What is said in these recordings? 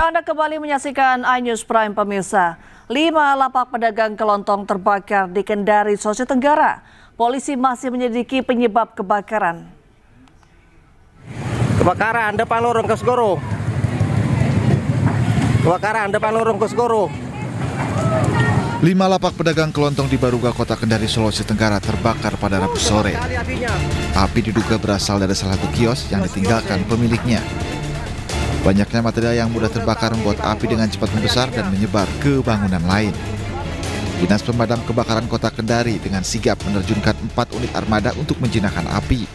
Ya, Anda kembali menyaksikan iNews Prime pemirsa. 5 lapak pedagang kelontong terbakar di Kendari, Sulawesi Tenggara. Polisi masih menyelidiki penyebab kebakaran. Kebakaran depan lorong Kesgoro. Kebakaran depan lorong Kesgoro. 5 lapak pedagang kelontong di Baruga, Kota Kendari, Sulawesi Tenggara terbakar pada Rabu sore. Api diduga berasal dari salah satu kios yang ditinggalkan pemiliknya. Banyaknya material yang mudah terbakar membuat api dengan cepat membesar dan menyebar ke bangunan lain. Dinas Pemadam Kebakaran Kota Kendari dengan sigap menerjunkan 4 unit armada untuk menjinakkan api.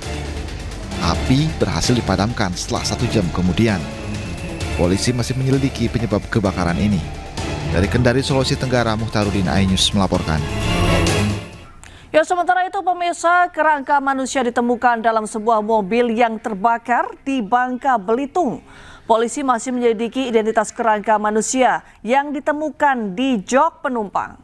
Api berhasil dipadamkan setelah 1 jam kemudian. Polisi masih menyelidiki penyebab kebakaran ini. Dari Kendari, Sulawesi Tenggara, Muhtarudin, iNews melaporkan. Ya, sementara itu pemirsa, kerangka manusia ditemukan dalam sebuah mobil yang terbakar di Bangka Belitung. Polisi masih menyelidiki identitas kerangka manusia yang ditemukan di jok penumpang.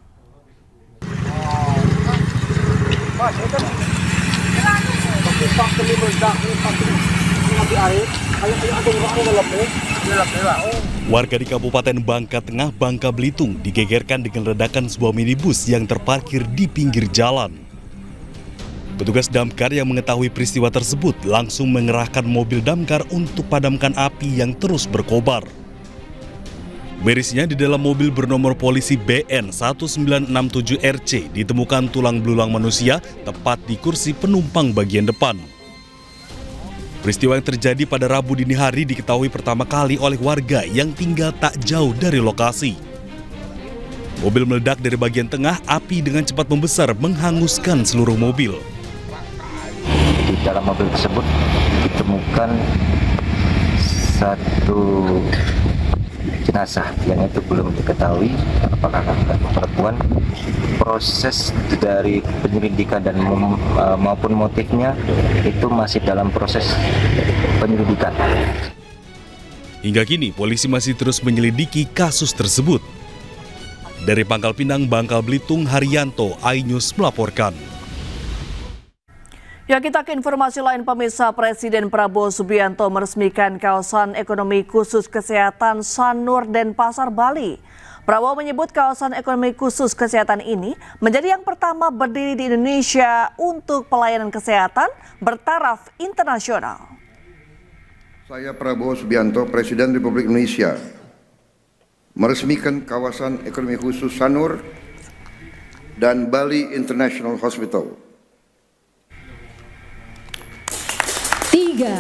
Warga di Kabupaten Bangka Tengah, Bangka Belitung digegerkan dengan ledakan sebuah minibus yang terparkir di pinggir jalan. Petugas damkar yang mengetahui peristiwa tersebut langsung mengerahkan mobil damkar untuk padamkan api yang terus berkobar. Mirisnya di dalam mobil bernomor polisi BN 1967RC ditemukan tulang belulang manusia tepat di kursi penumpang bagian depan. Peristiwa yang terjadi pada Rabu dini hari diketahui pertama kali oleh warga yang tinggal tak jauh dari lokasi. Mobil meledak dari bagian tengah, api dengan cepat membesar menghanguskan seluruh mobil. Di dalam mobil tersebut ditemukan satu jenazah yang itu belum diketahui apakah perempuan. Proses dari penyelidikan dan maupun motifnya itu masih dalam proses penyelidikan. Hingga kini polisi masih terus menyelidiki kasus tersebut. Dari Pangkal Pinang, Bangka Belitung, Haryanto, iNews melaporkan. Ya, kita ke informasi lain pemirsa. Presiden Prabowo Subianto meresmikan kawasan ekonomi khusus kesehatan Sanur Denpasar, Bali. Prabowo menyebut kawasan ekonomi khusus kesehatan ini menjadi yang pertama berdiri di Indonesia untuk pelayanan kesehatan bertaraf internasional. Saya Prabowo Subianto, Presiden Republik Indonesia, meresmikan kawasan ekonomi khusus Sanur dan Bali International Hospital. 3,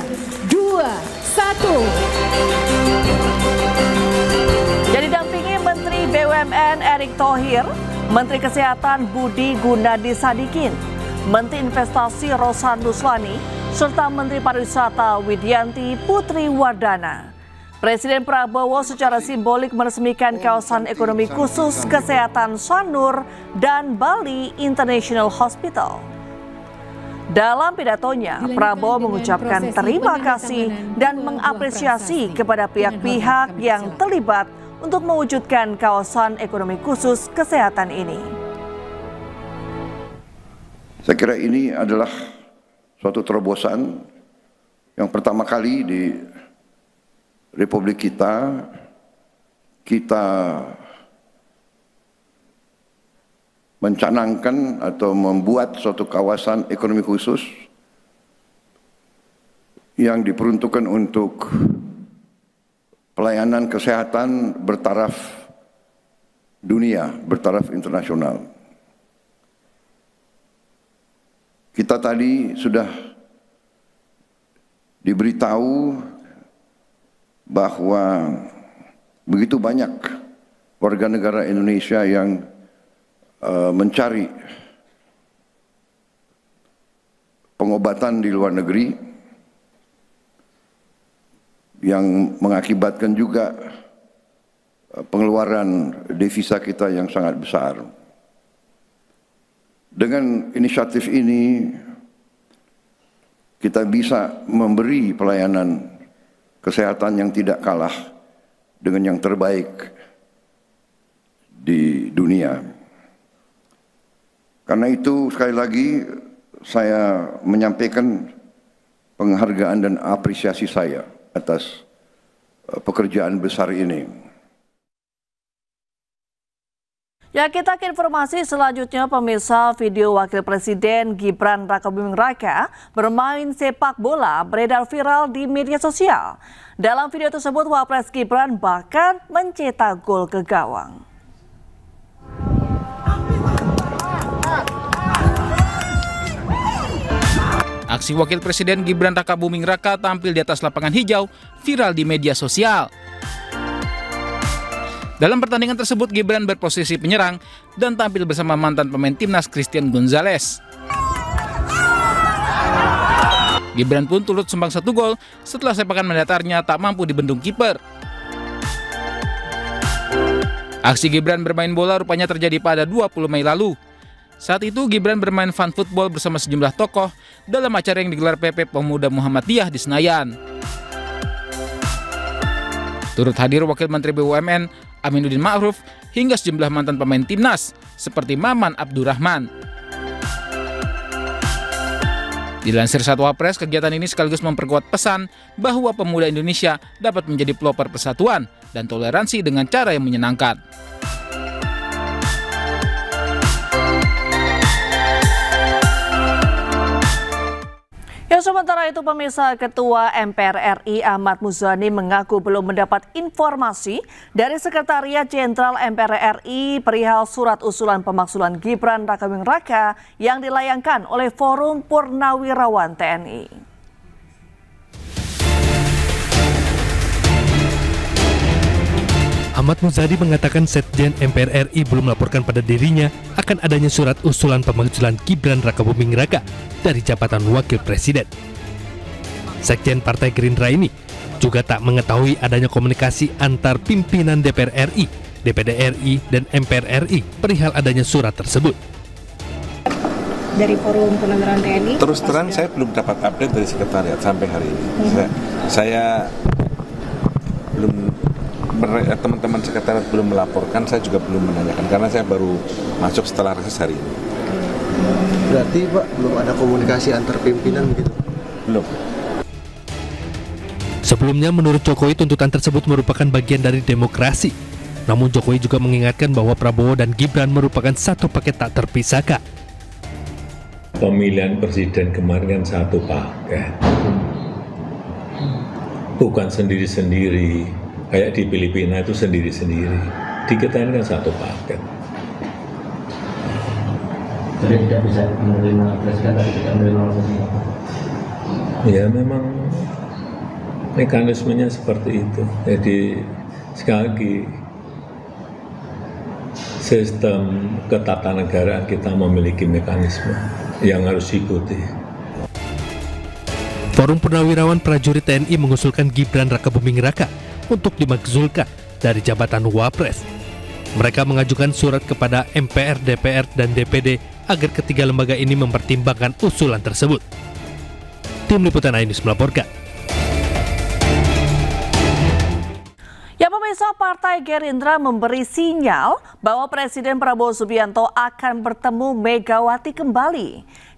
2, 1. Jadi didampingi Menteri BUMN Erick Thohir, Menteri Kesehatan Budi Gunadi Sadikin, Menteri Investasi Rosan Ruslani, serta Menteri Pariwisata Widianti Putri Wardana. Presiden Prabowo secara simbolik meresmikan kawasan ekonomi khusus kesehatan Sanur dan Bali International Hospital. Dalam pidatonya, Prabowo mengucapkan terima kasih dan mengapresiasi kepada pihak-pihak yang terlibat untuk mewujudkan kawasan ekonomi khusus kesehatan ini. Saya kira ini adalah suatu terobosan yang pertama kali di Republik kita mencanangkan atau membuat suatu kawasan ekonomi khusus yang diperuntukkan untuk pelayanan kesehatan bertaraf dunia, bertaraf internasional. Kita tadi sudah diberitahu bahwa begitu banyak warga negara Indonesia yang mencari pengobatan di luar negeri yang mengakibatkan juga pengeluaran devisa kita yang sangat besar. Dengan inisiatif ini kita bisa memberi pelayanan kesehatan yang tidak kalah dengan yang terbaik di dunia. Karena itu sekali lagi saya menyampaikan penghargaan dan apresiasi saya atas pekerjaan besar ini. Ya, kita ke informasi selanjutnya, pemirsa. Video Wakil Presiden Gibran Rakabuming Raka bermain sepak bola beredar viral di media sosial. Dalam video tersebut, Wapres Gibran bahkan mencetak gol ke gawang. Aksi Wakil Presiden Gibran Rakabuming Raka tampil di atas lapangan hijau viral di media sosial. Dalam pertandingan tersebut, Gibran berposisi penyerang dan tampil bersama mantan pemain timnas Christian Gonzalez. Gibran pun turut sumbang 1 gol setelah sepakan mendatarnya tak mampu dibendung kiper. Aksi Gibran bermain bola rupanya terjadi pada 20 Mei lalu. Saat itu Gibran bermain fun football bersama sejumlah tokoh dalam acara yang digelar PP Pemuda Muhammadiyah di Senayan. Turut hadir Wakil Menteri BUMN Aminuddin Ma'ruf hingga sejumlah mantan pemain timnas seperti Maman Abdurrahman. Dilansir Satwa Press, kegiatan ini sekaligus memperkuat pesan bahwa pemuda Indonesia dapat menjadi pelopor persatuan dan toleransi dengan cara yang menyenangkan. Ya, sementara itu, pemirsa, Ketua MPR RI Ahmad Muzani mengaku belum mendapat informasi dari Sekretariat Jenderal MPR RI perihal surat usulan pemakzulan Gibran Rakabuming Raka yang dilayangkan oleh Forum Purnawirawan TNI. Ahmad Muzani mengatakan Sekjen MPR RI belum melaporkan pada dirinya akan adanya surat usulan pemakzulan Gibran Rakabuming Raka dari jabatan Wakil Presiden. Sekjen Partai Gerindra ini juga tak mengetahui adanya komunikasi antar pimpinan DPR RI, DPD RI, dan MPR RI perihal adanya surat tersebut. Dari Forum Purnawirawan TNI? Terus terang saya belum dapat update dari sekretariat sampai hari ini. Saya belum, teman-teman sekretariat belum melaporkan, saya juga belum menanyakan karena saya baru masuk setelah reses hari ini. Berarti Pak belum ada komunikasi antar pimpinan gitu? Belum. Sebelumnya menurut Jokowi tuntutan tersebut merupakan bagian dari demokrasi. Namun Jokowi juga mengingatkan bahwa Prabowo dan Gibran merupakan satu paket tak terpisahkan. Pemilihan presiden kemarin kan satu paket. Bukan sendiri-sendiri. Kayak di Filipina itu sendiri-sendiri. Di kita ini kan satu paket. Jadi tidak bisa menerima presiden tapi tidak menerima presiden. Ya memang mekanismenya seperti itu. Jadi sekali lagi sistem ketatanegaraan kita memiliki mekanisme yang harus diikuti. Forum Purnawirawan Prajurit TNI mengusulkan Gibran Rakabuming Raka untuk dimakzulkan dari jabatan Wapres. Mereka mengajukan surat kepada MPR, DPR, dan DPD agar ketiga lembaga ini mempertimbangkan usulan tersebut. Tim Liputan iNews melaporkan. Ya, pemirsa, Partai Gerindra memberi sinyal bahwa Presiden Prabowo Subianto akan bertemu Megawati kembali.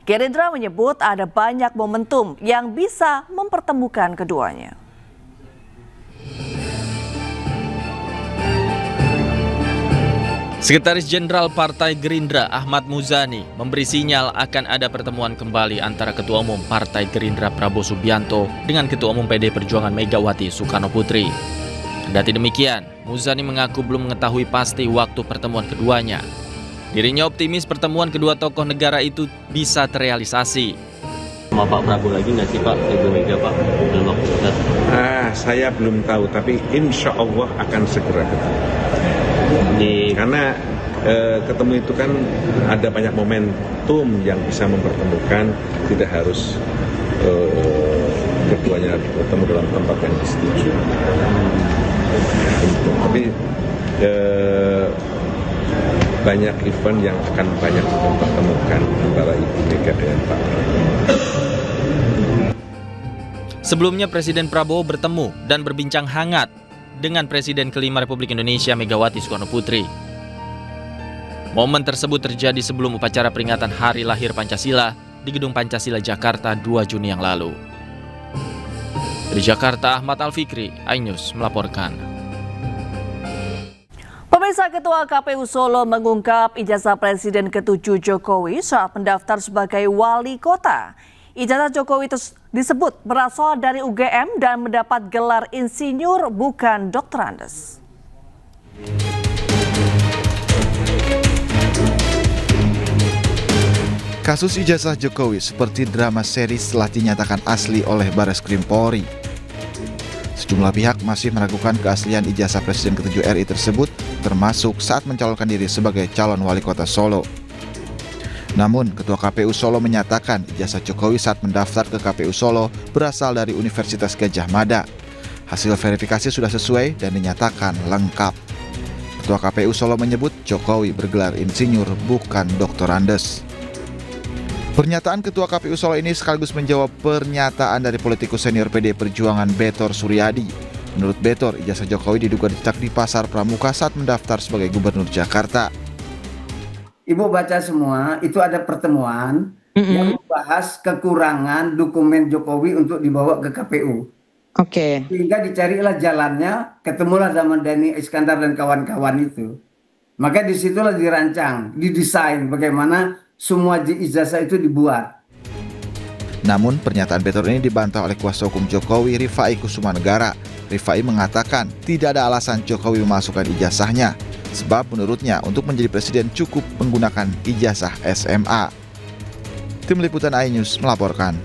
Gerindra menyebut ada banyak momentum yang bisa mempertemukan keduanya. Sekretaris Jenderal Partai Gerindra Ahmad Muzani memberi sinyal akan ada pertemuan kembali antara Ketua Umum Partai Gerindra Prabowo Subianto dengan Ketua Umum PD Perjuangan Megawati Soekarno Putri. Kendati demikian, Muzani mengaku belum mengetahui pasti waktu pertemuan keduanya. Dirinya optimis pertemuan kedua tokoh negara itu bisa terrealisasi. Sama Pak Prabowo lagi nggak sih Pak, Ibu Mega Pak, dalam waktu dekat? Saya belum tahu, tapi insya Allah akan segera ketemu. Karena ketemu itu kan ada banyak momentum yang bisa mempertemukan, tidak harus keduanya bertemu dalam tempat yang disetujui. Tapi banyak event yang akan banyak mempertemukan antara Ibu Mega dengan Pak Prabowo. Sebelumnya Presiden Prabowo bertemu dan berbincang hangat dengan Presiden kelima Republik Indonesia Megawati Soekarno Putri. Momen tersebut terjadi sebelum upacara peringatan Hari Lahir Pancasila di Gedung Pancasila Jakarta 2 Juni yang lalu. Dari Jakarta, Ahmad Al-Fikri, iNews melaporkan. Pemirsa, Ketua KPU Solo mengungkap ijazah Presiden ke-7 Jokowi saat mendaftar sebagai wali kota. Ijazah Jokowi disebut berasal dari UGM dan mendapat gelar insinyur bukan doktor Andes. Kasus ijazah Jokowi seperti drama seri setelah dinyatakan asli oleh Bareskrim Polri. Sejumlah pihak masih meragukan keaslian ijazah Presiden ke-7 RI tersebut, termasuk saat mencalonkan diri sebagai calon wali kota Solo. Namun, Ketua KPU Solo menyatakan ijazah Jokowi saat mendaftar ke KPU Solo berasal dari Universitas Gadjah Mada. Hasil verifikasi sudah sesuai dan dinyatakan lengkap. Ketua KPU Solo menyebut Jokowi bergelar insinyur bukan doktor Andes. Pernyataan Ketua KPU Solo ini sekaligus menjawab pernyataan dari politikus senior PD Perjuangan Betor Suryadi. Menurut Betor, ijazah Jokowi diduga dicetak di Pasar Pramuka saat mendaftar sebagai Gubernur Jakarta. Ibu baca semua, itu ada pertemuan yang membahas kekurangan dokumen Jokowi untuk dibawa ke KPU. Oke. Sehingga dicarilah jalannya, ketemulah zaman Dhani Iskandar dan kawan-kawan itu. Maka disitulah dirancang, didesain bagaimana semua ijazah itu dibuat. Namun pernyataan Betor ini dibantah oleh kuasa hukum Jokowi, Rifai Kusumanegara. Rifai mengatakan tidak ada alasan Jokowi memasukkan ijazahnya, sebab menurutnya untuk menjadi presiden cukup menggunakan ijazah SMA. Tim Liputan iNews melaporkan.